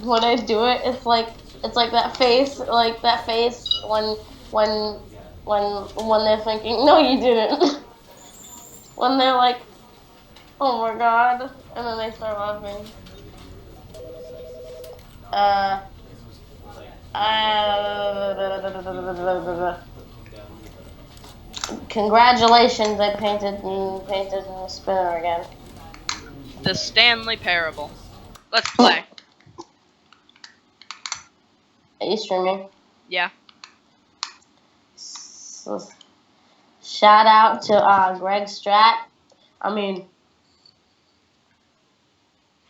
When I do it, it's like that face when when they're thinking, no, you didn't. When they're like, oh my god, and then they start laughing. Uh, Congratulations, I painted in the spinner again. The Stanley Parable. Let's play. Are you streaming? Yeah. So, shout out to Greg Strat. I mean,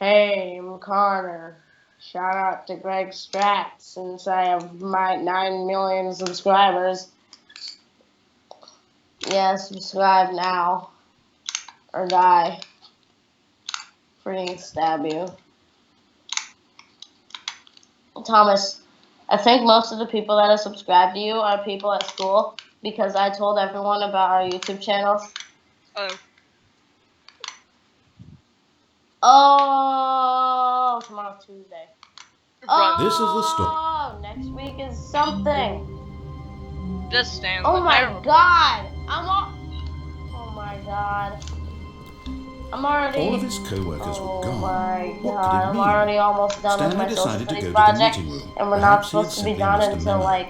hey, I'm Connor. Shout out to Greg Strat since I have my 9 million subscribers. Yeah, subscribe now or die. Freaking stab you. Thomas, I think most of the people that are subscribed to you are people at school because I told everyone about our YouTube channels. Oh. Oh, tomorrow's Tuesday. Run. This is the story. Oh, next week is something. The Stanley Oh my Parable. god. Oh my god. I'm already. All of his co-workers were Oh gone. my What could it god. I'm mean? already almost done with Stanley my social decided to studies go to the project, meeting room. and we're not Perhaps he had supposed to be simply done missed a until memo. like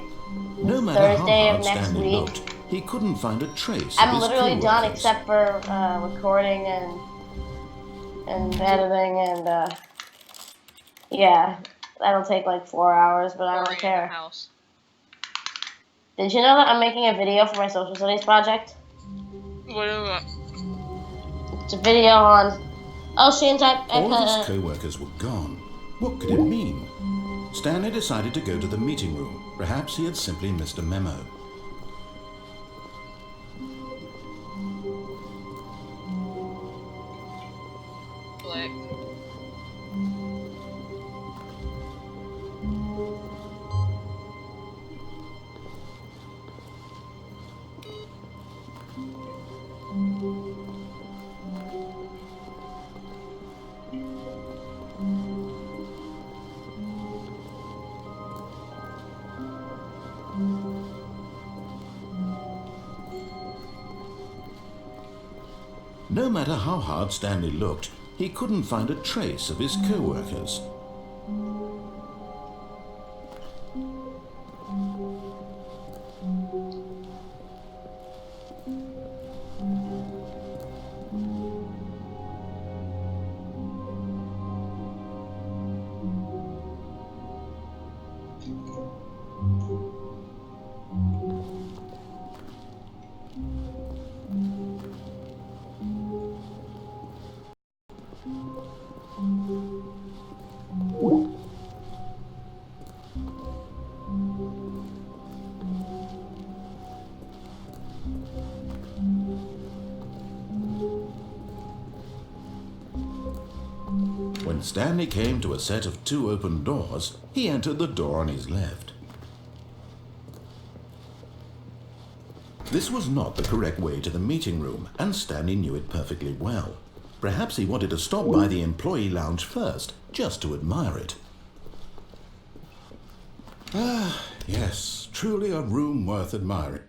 No matter how Thursday of hard next Stanley week. looked, he couldn't find a trace of I'm his literally done co-workers. except for recording and editing and yeah, that'll take like 4 hours, but I don't Pouring in the care. house. Did you know that I'm making a video for my social studies project? What is it? It's a video on. Oh, she and type. All of his co-workers were gone. What could it mean? Stanley decided to go to the meeting room. Perhaps he had simply missed a memo. Click. No matter how hard Stanley looked, he couldn't find a trace of his co-workers. When Stanley came to a set of 2 open doors, he entered the door on his left. This was not the correct way to the meeting room, and Stanley knew it perfectly well. Perhaps he wanted to stop by the employee lounge first, just to admire it. Ah, yes, truly a room worth admiring.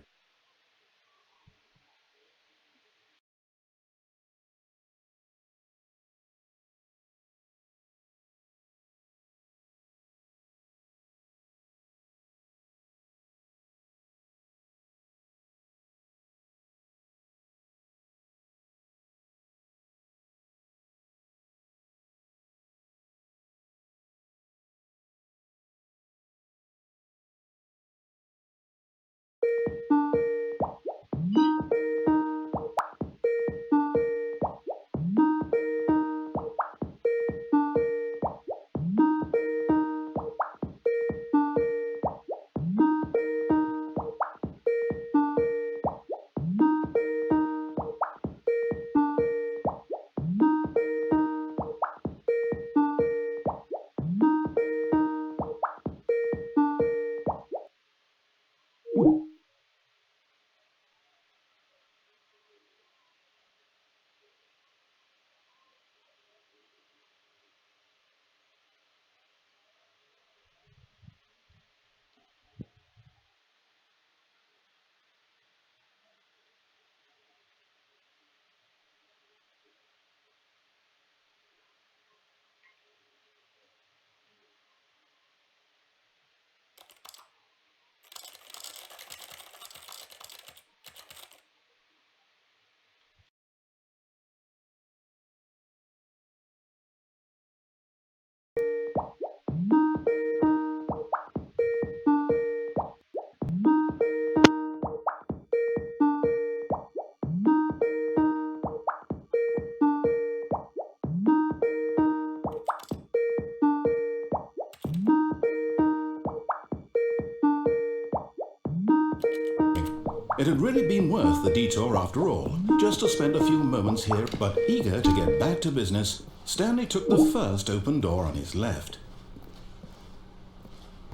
It had really been worth the detour after all, just to spend a few moments here, but eager to get back to business, Stanley took the first open door on his left.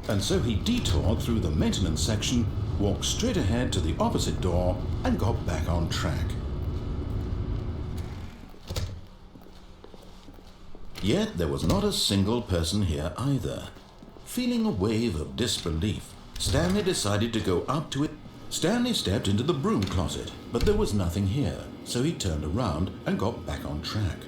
And so he detoured through the maintenance section, walked straight ahead to the opposite door, and got back on track. Yet there was not a single person here either. Feeling a wave of disbelief, Stanley decided to go up to it. Stanley stepped into the broom closet, but there was nothing here, so he turned around and got back on track.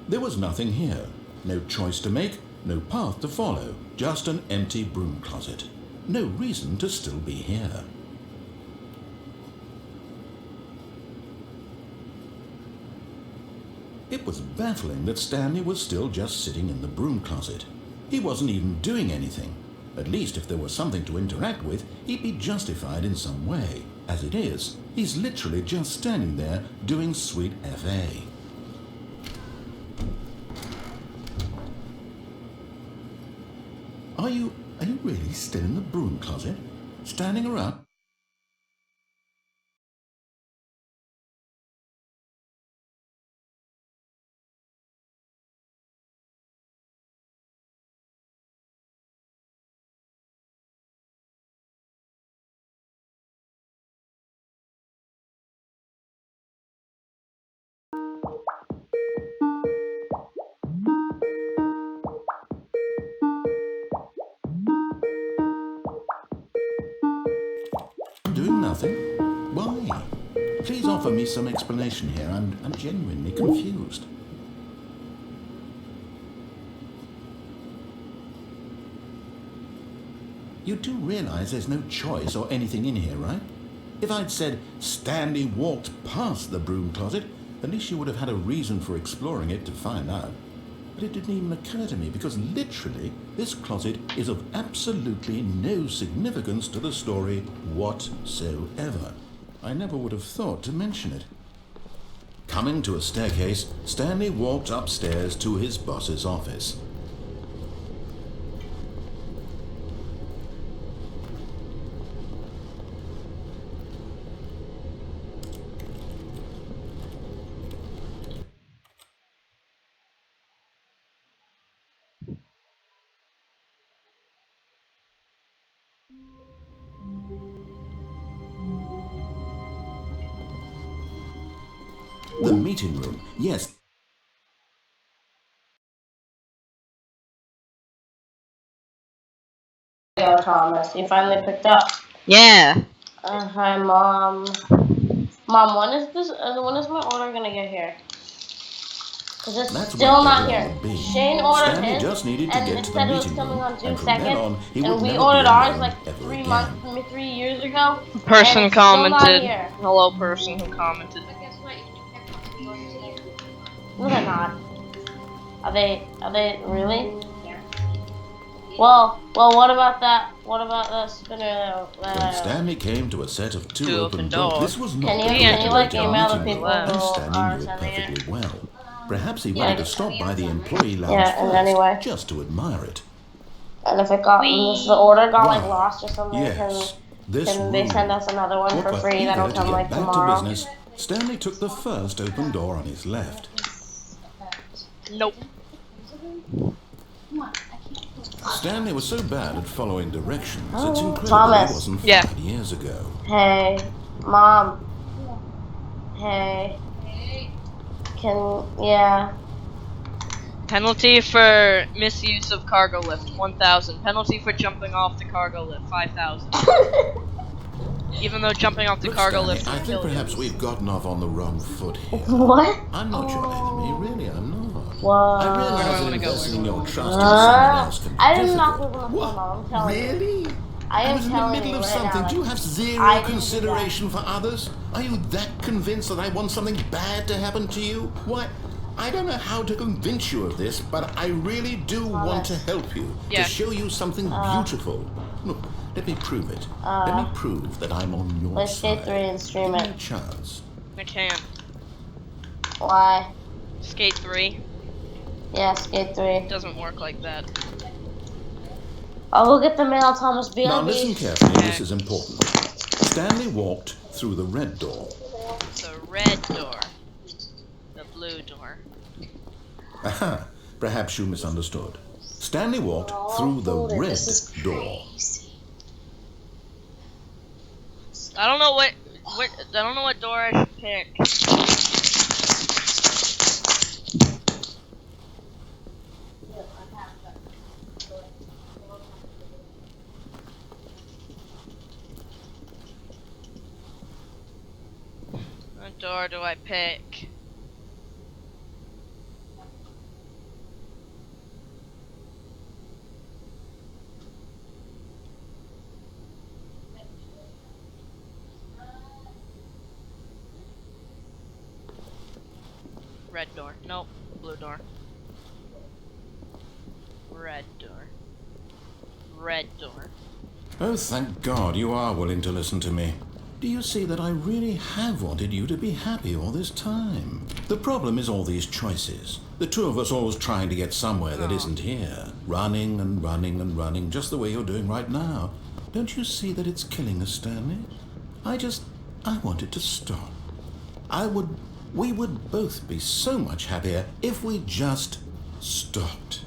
There was nothing here. No choice to make, no path to follow, just an empty broom closet. No reason to still be here. It was baffling that Stanley was still just sitting in the broom closet. He wasn't even doing anything. At least if there was something to interact with, he'd be justified in some way. As it is, he's literally just standing there doing sweet FA. Are you really still in the broom closet? Standing around? Doing nothing? Why? Please offer me some explanation here. I'm genuinely confused. You do realize there's no choice or anything in here, right? If I'd said Stanley walked past the broom closet, at least you would have had a reason for exploring it to find out. But it didn't even occur to me because literally this closet is of absolutely no significance to the story whatsoever. I never would have thought to mention it. Coming to a staircase, Stanley walked upstairs to his boss's office. The meeting room, yes. Yo, Thomas, you finally picked up. Yeah. Hi, Mom. Mom, when is my order gonna get here? Cause it's That's still what not they here. all be. Shane ordered Stanley his, just needed to and get it to the said it was meeting coming room, on June and from then 2nd, on, he and would we never ordered be ours alone like ever 3 again. months, 3 years ago. Person and it's still not commented. here. Hello, person who commented. No, they're not. Are they really? Yeah. Well, what about that? What about that spinner When Stanley came to a set of two open open doors, doors. this was not Can the you correct way like to the email the meeting people room, and who Stanley are knew it sending it? perfectly well. Perhaps he Yeah. wanted to stop by the employee lounge Yeah, and first, anyway. just to admire it. And if the order got like lost or something, Yes, this can they room. send us another one for But free that'll eager to come get like back tomorrow? to business, Stanley took the first open door on his left. Nope. Stanley was so bad at following directions, it's incredible Thomas. it wasn't 5 Yeah. years ago. Hey, Mom. Hey. Yeah. Penalty for misuse of cargo lift, 1,000. Penalty for jumping off the cargo lift, 5,000. Even though jumping off the Look, cargo Stanley, lift I will think kill you. perhaps we've gotten off on the wrong foot here. What? I'm not your enemy, really, I'm not. What? I realize Where do I that wanna go? investing in your trust in someone else can be I did not difficult. live on the phone, Mom. I'm telling you. Really? I was in the telling middle you of right something. now, Do you like, have I zero didn't do consideration for others? Are you that convinced that I want something bad to happen to you? Why, I don't know how to convince you of this, but I really do want to help you. Yeah. To show you something beautiful. Look, let me prove it. Let me prove that I'm on your Let's side. skate 3 and stream Give me a it. chance. I can't. Why? Skate 3 Yeah, skate 3. doesn't work like that. I'll go get the mail, Thomas. Now BRB. listen carefully, this is important. Stanley walked through the red door. The red door. The blue door. Aha, perhaps you misunderstood. Stanley walked through the red door. I don't know what door I should pick. What door do I pick? Red door. Nope. Blue door. Red door. Red door. Oh, thank God you are willing to listen to me. Do you see that I really have wanted you to be happy all this time? The problem is all these choices. The two of us always trying to get somewhere that isn't here. Running and running and running, just the way you're doing right now. Don't you see that it's killing us, Stanley? I want it to stop. We would both be so much happier if we just stopped.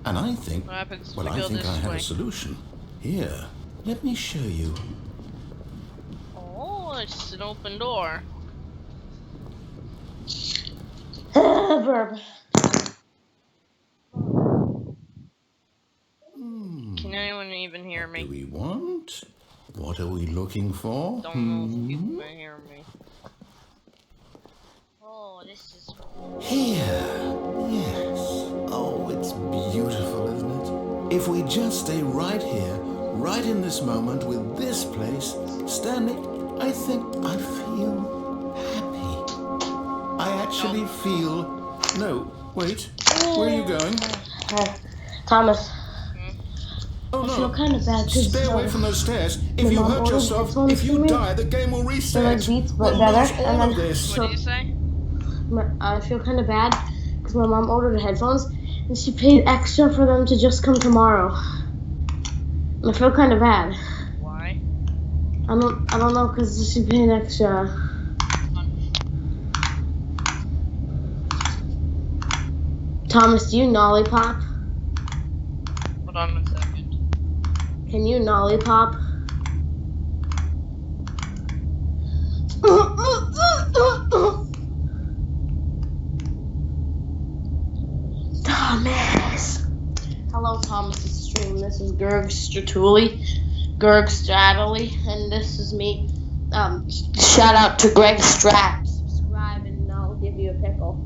And I think, What happens if well, we I go think this I have way? a solution. Here, let me show you. Oh, it's an open door. Burp. Can anyone even hear Do me? we want? What are we looking for? Don't know if people can hear me. Oh, this is. Here. Yes. Oh, it's beautiful, isn't it? If we just stay right here, right in this moment with this place, Stanley, I think I feel happy. I actually feel... No, wait. Where are you going? Thomas. Oh, I feel no. kind of bad because Stay away from those stairs. If my you mom hurt ordered yourself, headphones if for you me. die, the game will They're reset. like Beats, but We'll better. lose all And of then this. What did you say? I feel kind of bad because my mom ordered headphones and she paid extra for them to just come tomorrow. And I feel kind of bad. Why? I don't know because she paid extra. Thomas, do you lollipop? Hold on a second. Can you lollipop? Thomas. Hello, Thomas's stream. This is Gerg Stratoli, and this is me. Shout out to Greg Strat. Subscribe and I'll give you a pickle.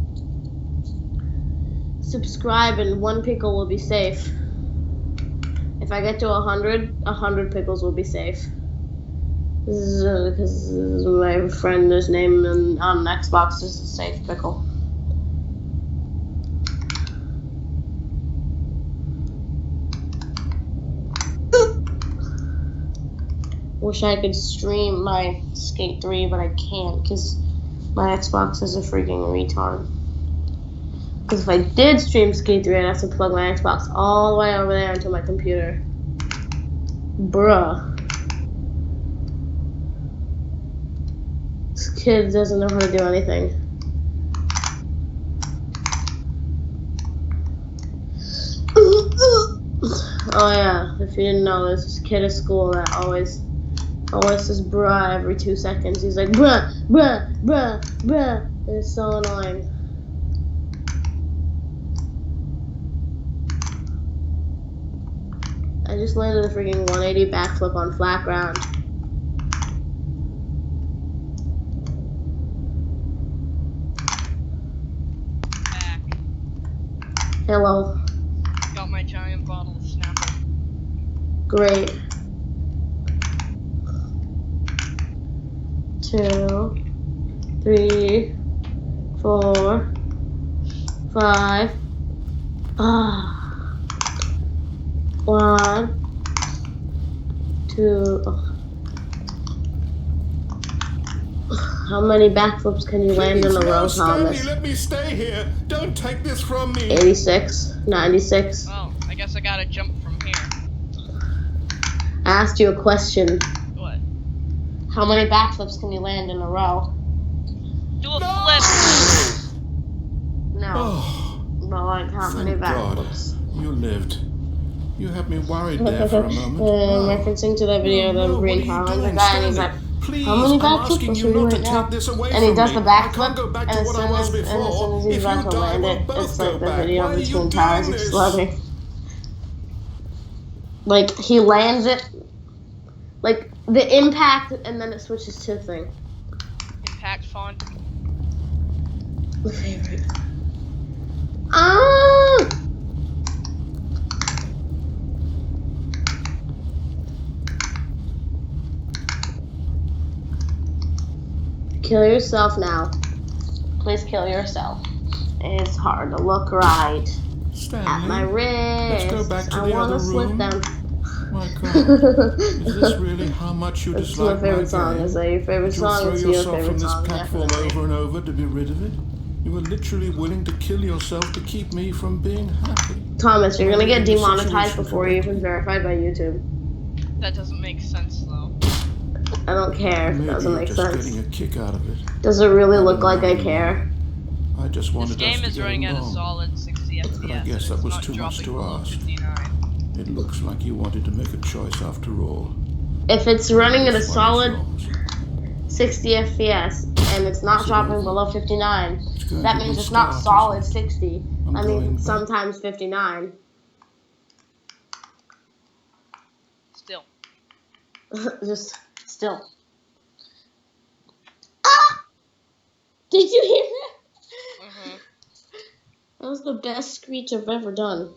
Subscribe and one pickle will be safe. If I get to 100 pickles will be safe. This is because my friend's name on Xbox is a safe pickle. Wish I could stream my Skate 3, but I can't because my Xbox is a freaking retard. Because if I did stream Skate 3, I'd have to plug my Xbox all the way over there into my computer. Bruh. This kid doesn't know how to do anything. Oh yeah, if you didn't know, there's this kid at school that always says bruh every 2 seconds. He's like bruh, bruh, bruh, bruh. And it's so annoying. I just landed a freaking 180 backflip on flat ground. Back. Hello. Got my giant bottle of Snapple. Great. 2, 3, 4, 5. 1, 2. How many backflips can you land in a row, Thomas? Let me stay here. Don't take this from me. 86, 96. Oh, I guess I gotta jump from here. I asked you a question. What? How many backflips can you land in a row? Do a flip. No. Oh, But like how many thank God. backflips? You lived. You had me worried there for a moment. Referencing to that video of the Green Power Ranger guy, and he's like, Please, how many I'm backflips asking will you show you not right to now? take this away And he from does me. the I backflip, can't go back and to as what I soon was as before. he's If about you to die, land we'll it, both it's go like the back. video Why of are the you Twin Towers doing this? exploding. Like, he lands it, like, the impact, and then it switches to thing. Impact font. My favorite. Ah! Kill yourself now. Please kill yourself. It's hard to look right Stanley, at my wrists. let's go back to I the want other to slit room. them. My God, is this really how much you That's dislike my favorite song. game? Is that your favorite That you'll song? throw It's your yourself favorite from this song, platform definitely. over and over to be rid of it? You were literally willing to kill yourself to keep me from being happy. Thomas, you're Am I gonna get reading the demonetized situation before you even correctly? verified by YouTube. That doesn't make sense though. I don't care if it Maybe doesn't you're make just sense. getting a kick out of it. Does it really I look don't like know I anymore. care? I just This wanted us game to is get running at a along. solid 60 FPS. But I guess and that it's was not too much dropping to below ask. 59. It looks like you wanted to make a choice after all. If it's running at a This one is solid yours. 60 FPS and it's not Is it dropping over? below 59, It's going that to means be it's not start, solid isn't it? 60. I'm I going mean, back. sometimes 59. Still. Just still. Ah! Did you hear that? Mm-hmm. That was the best screech I've ever done.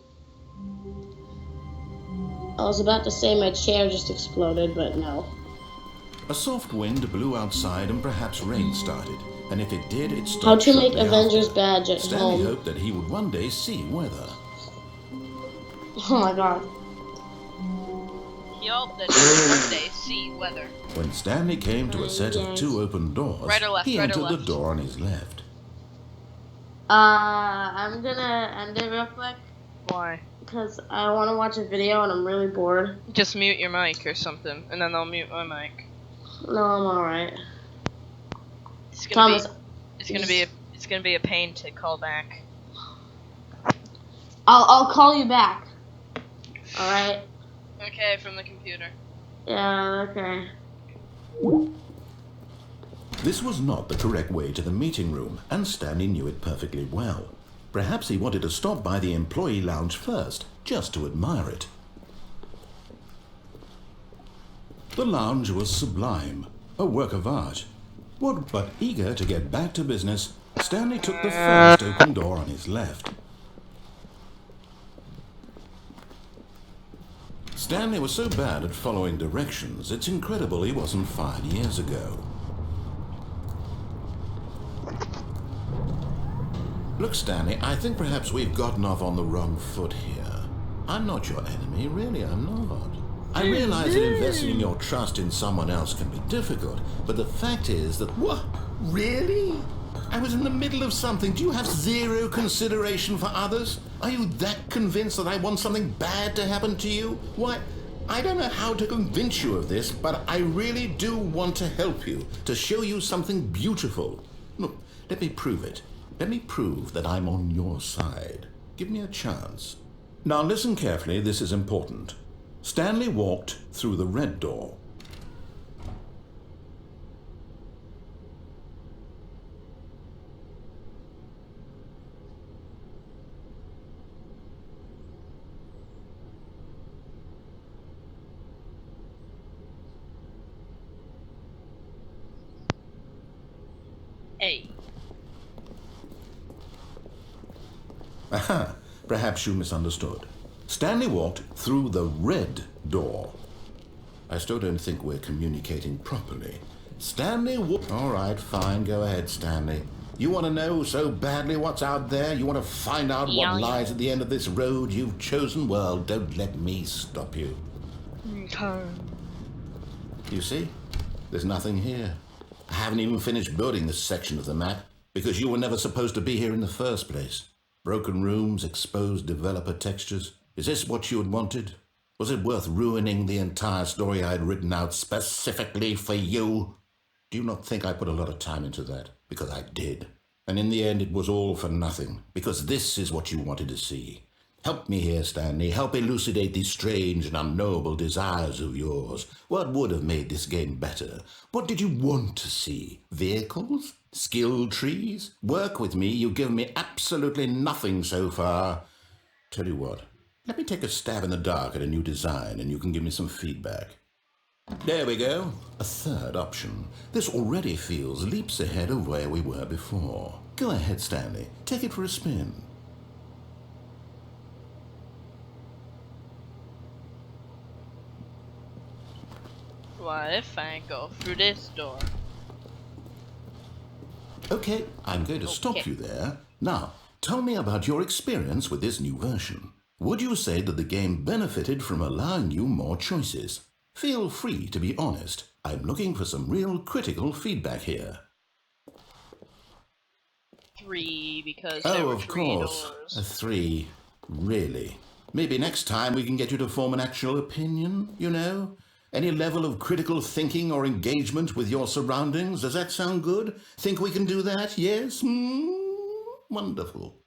I was about to say my chair just exploded, but no. A soft wind blew outside and perhaps rain started. And if it did, it stopped How to make shortly Avengers after. badge at Stanley home. hoped that he would one day see weather. Oh my god. He hoped that he would one day see weather. When Stanley came to a set of two open doors, Right or left, he right or entered the left? door on his left. I'm gonna end it real quick Why? because I want to watch a video and I'm really bored. Just mute your mic or something, and then I'll mute my mic. No, I'm alright. It's gonna Thomas, it's gonna be a pain to call back. I'll call you back. Alright? Okay, from the computer. Yeah, okay. This was not the correct way to the meeting room, and Stanley knew it perfectly well. Perhaps he wanted to stop by the employee lounge first, just to admire it. The lounge was sublime, a work of art. But eager to get back to business, Stanley took the first open door on his left. Stanley was so bad at following directions, it's incredible he wasn't fired years ago. Look, Stanley, I think perhaps we've gotten off on the wrong foot here. I'm not your enemy, really, I'm not. I realize that investing in your trust in someone else can be difficult, but the fact is that... What? Really? I was in the middle of something. Do you have zero consideration for others? Are you that convinced that I want something bad to happen to you? Why, I don't know how to convince you of this, but I really do want to help you, to show you something beautiful. Look, let me prove it. Let me prove that I'm on your side. Give me a chance. Now listen carefully, this is important. Stanley walked through the red door. Hey. Aha, perhaps you misunderstood. Stanley walked through the red door. I still don't think we're communicating properly. Stanley walked... All right, fine, go ahead, Stanley. You want to know so badly what's out there? You want to find out what lies at the end of this road you've chosen? Well, don't let me stop you. Okay. You see? There's nothing here. I haven't even finished building this section of the map because you were never supposed to be here in the first place. Broken rooms, exposed developer textures. Is this what you had wanted? Was it worth ruining the entire story I had written out specifically for you? Do you not think I put a lot of time into that? Because I did. And in the end, it was all for nothing, because this is what you wanted to see. Help me here, Stanley. Help elucidate these strange and unknowable desires of yours. What would have made this game better? What did you want to see? Vehicles? Skill trees? Work with me. You've given me absolutely nothing so far. Tell you what, let me take a stab in the dark at a new design and you can give me some feedback. There we go. A third option. This already feels leaps ahead of where we were before. Go ahead, Stanley. Take it for a spin. What if I go through this door? Okay, I'm going to stop you there. Now, tell me about your experience with this new version. Would you say that the game benefited from allowing you more choices? Feel free to be honest. I'm looking for some real critical feedback here. 3, because there were 3 doors. A 3. Really? Maybe next time we can get you to form an actual opinion, you know? Any level of critical thinking or engagement with your surroundings? Does that sound good? Think we can do that? Yes? Wonderful.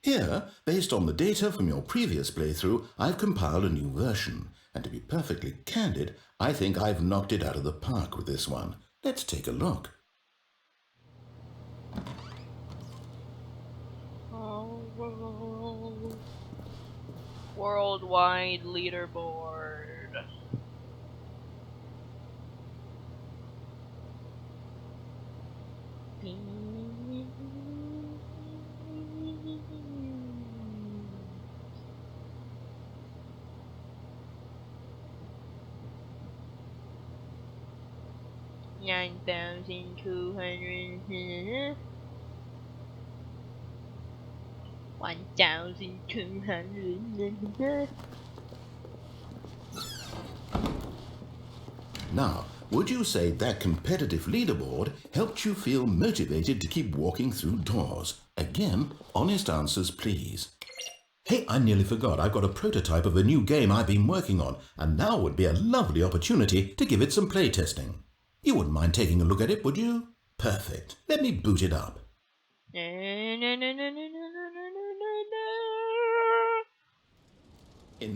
Here, based on the data from your previous playthrough, I've compiled a new version. And to be perfectly candid, I think I've knocked it out of the park with this one. Let's take a look. Worldwide leaderboard. $9,200. 1,200. Now, would you say that competitive leaderboard helped you feel motivated to keep walking through doors? Again, honest answers, please. Hey, I nearly forgot. I've got a prototype of a new game I've been working on, and now would be a lovely opportunity to give it some playtesting. You wouldn't mind taking a look at it, would you? Perfect. Let me boot it up. In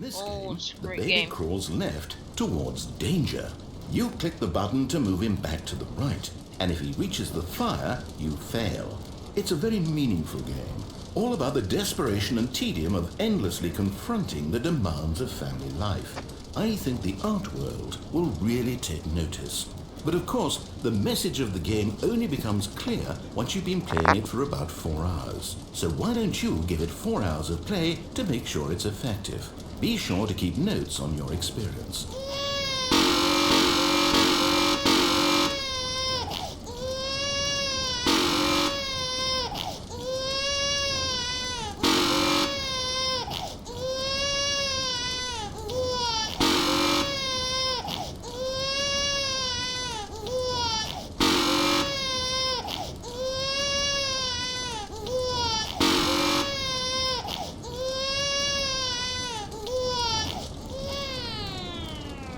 this game, the baby crawls left towards danger. You click the button to move him back to the right, and if he reaches the fire, you fail. It's a very meaningful game, all about the desperation and tedium of endlessly confronting the demands of family life. I think the art world will really take notice. But of course, the message of the game only becomes clear once you've been playing it for about 4 hours. So why don't you give it 4 hours of play to make sure it's effective? Be sure to keep notes on your experience.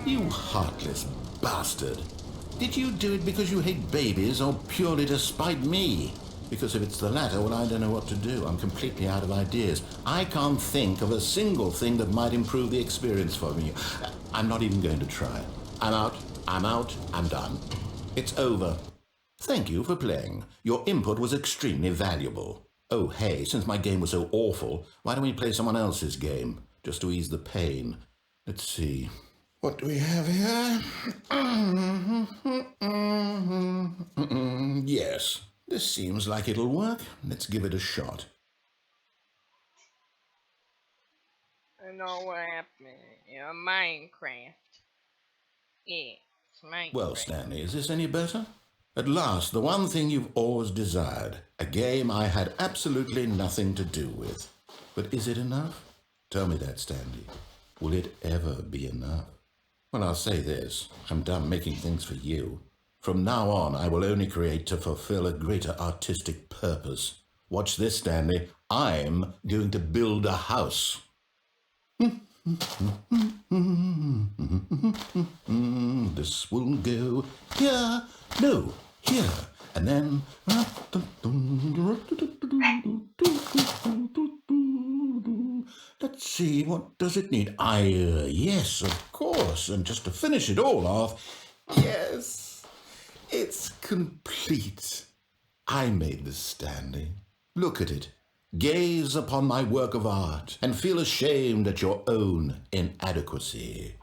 You heartless bastard. Did you do it because you hate babies or purely to spite me? Because if it's the latter, well, I don't know what to do. I'm completely out of ideas. I can't think of a single thing that might improve the experience for me. I'm not even going to try. I'm out, I'm done. It's over. Thank you for playing. Your input was extremely valuable. Oh, hey, since my game was so awful, why don't we play someone else's game? Just to ease the pain. Let's see. What do we have here? Yes, this seems like it'll work. Let's give it a shot. I know what happened. Minecraft. Yeah, it's Minecraft. Well, Stanley, is this any better? At last, the one thing you've always desired. A game I had absolutely nothing to do with. But is it enough? Tell me that, Stanley. Will it ever be enough? Well, I'll say this. I'm done making things for you. From now on, I will only create to fulfill a greater artistic purpose. Watch this, Stanley. I'm going to build a house. This will go here, no, here, and then. Let's see, what does it need? Yes, of course, and just to finish it all off, yes, it's complete. I made this, Stanley. Look at it. Gaze upon my work of art and feel ashamed at your own inadequacy.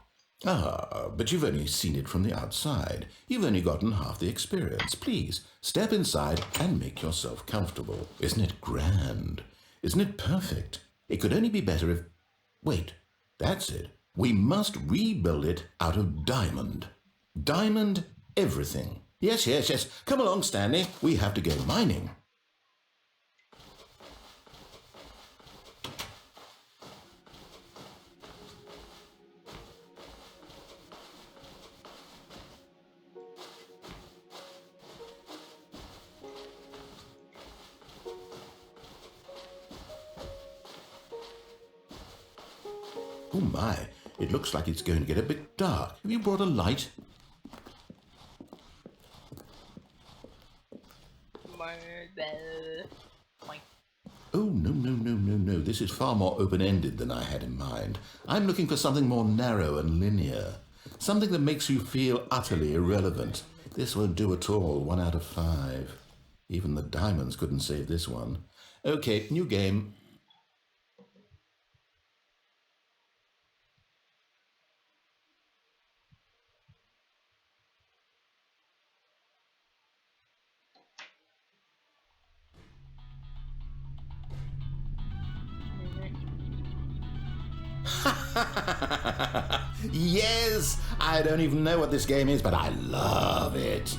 Ah, but you've only seen it from the outside. You've only gotten half the experience. Please, step inside and make yourself comfortable. Isn't it grand? Isn't it perfect? It could only be better if... Wait, that's it. We must rebuild it out of diamond. Diamond everything. Yes. Come along, Stanley. We have to go mining. Oh my, it looks like it's going to get a bit dark. Have you brought a light? Oh, no. This is far more open-ended than I had in mind. I'm looking for something more narrow and linear. Something that makes you feel utterly irrelevant. This won't do at all. 1 out of 5. Even the diamonds couldn't save this one. Okay, new game. Yes! I don't even know what this game is, but I love it.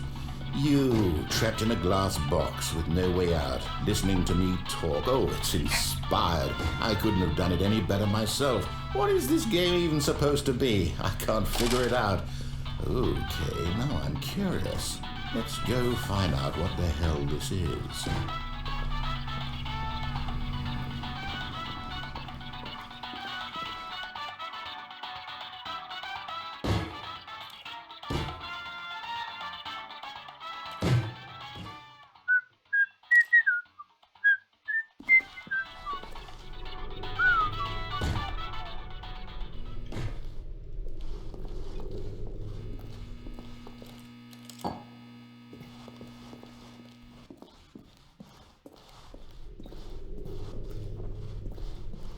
You, trapped in a glass box with no way out, listening to me talk. Oh, it's inspired. I couldn't have done it any better myself. What is this game even supposed to be? I can't figure it out. Okay, now I'm curious. Let's go find out what the hell this is.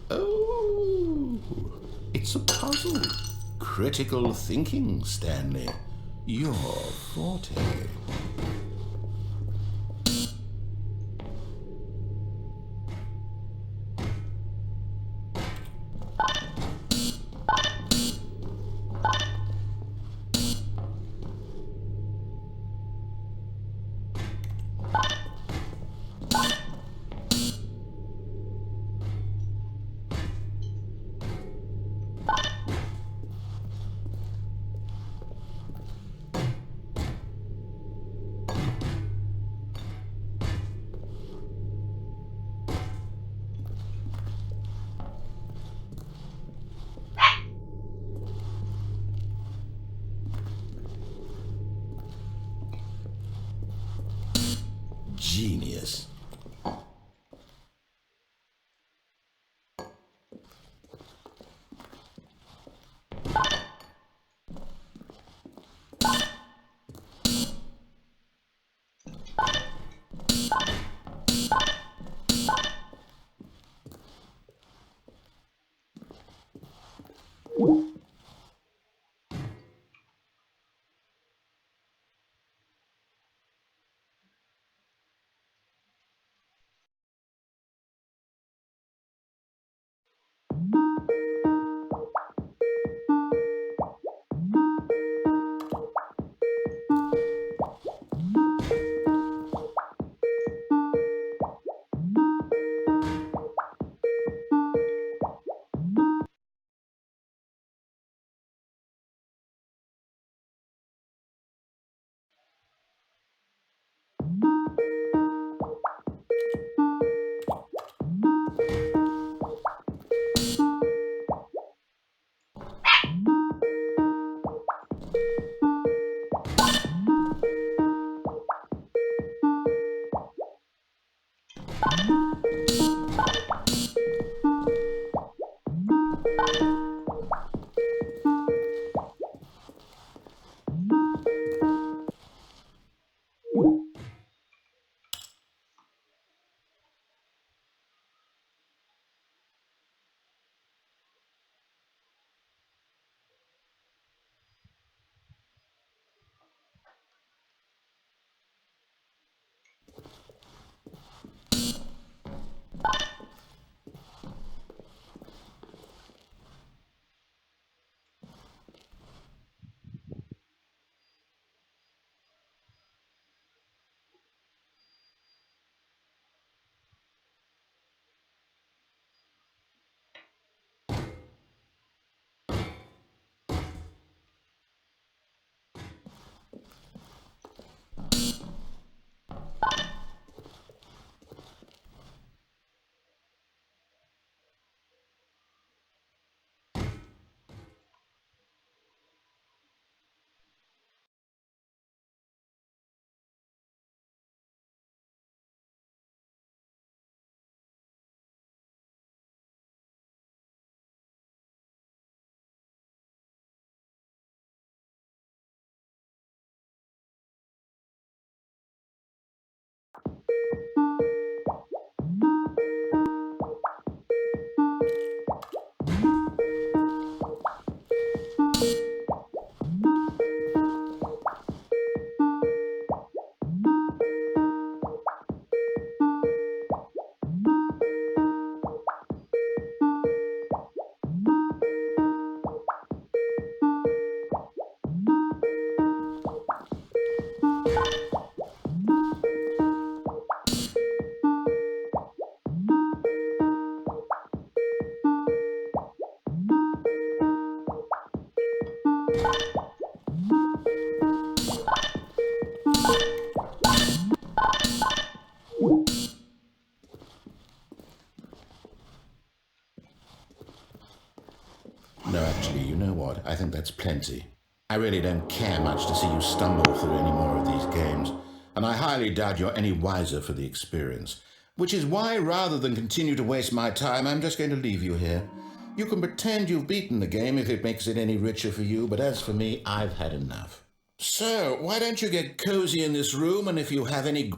Oh, it's a puzzle. Critical thinking, Stanley. Your forte. No, actually, you know what? I think that's plenty. I really don't care much to see you stumble through any more of these games, and I highly doubt you're any wiser for the experience. Which is why, rather than continue to waste my time, I'm just going to leave you here. You can pretend you've beaten the game if it makes it any richer for you, but as for me, I've had enough. So, why don't you get cozy in this room, and if you have any...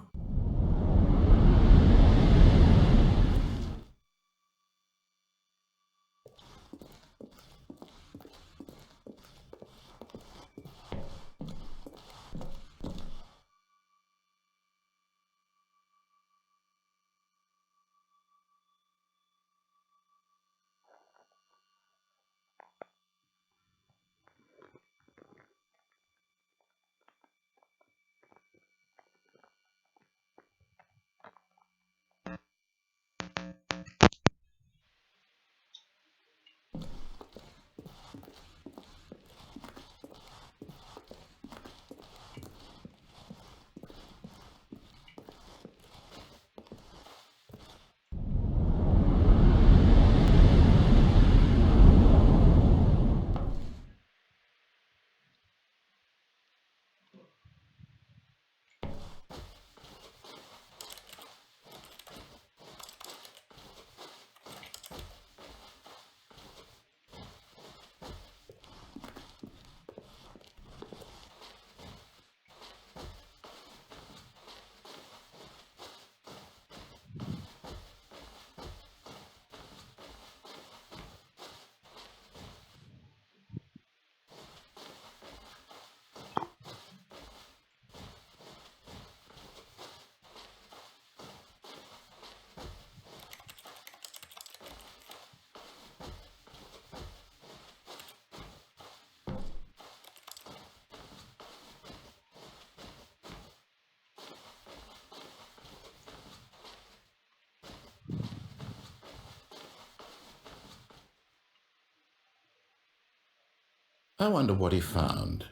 I wonder what he found.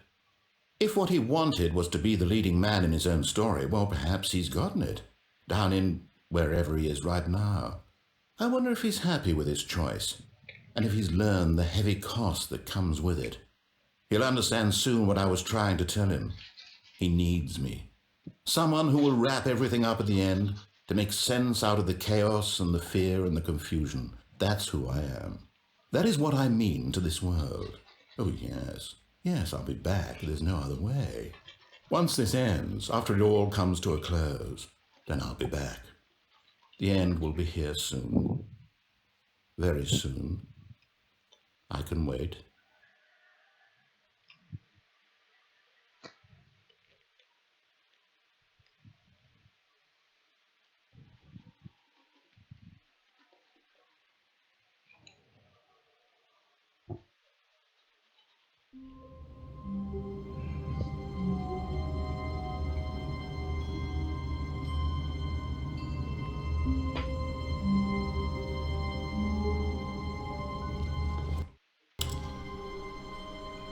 If what he wanted was to be the leading man in his own story, well, perhaps he's gotten it, down in wherever he is right now. I wonder if he's happy with his choice, and if he's learned the heavy cost that comes with it. He'll understand soon what I was trying to tell him. He needs me. Someone who will wrap everything up at the end, to make sense out of the chaos and the fear and the confusion. That's who I am. That is what I mean to this world. Oh, yes. Yes, I'll be back. There's no other way. Once this ends, after it all comes to a close, then I'll be back. The end will be here soon. Very soon. I can wait.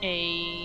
A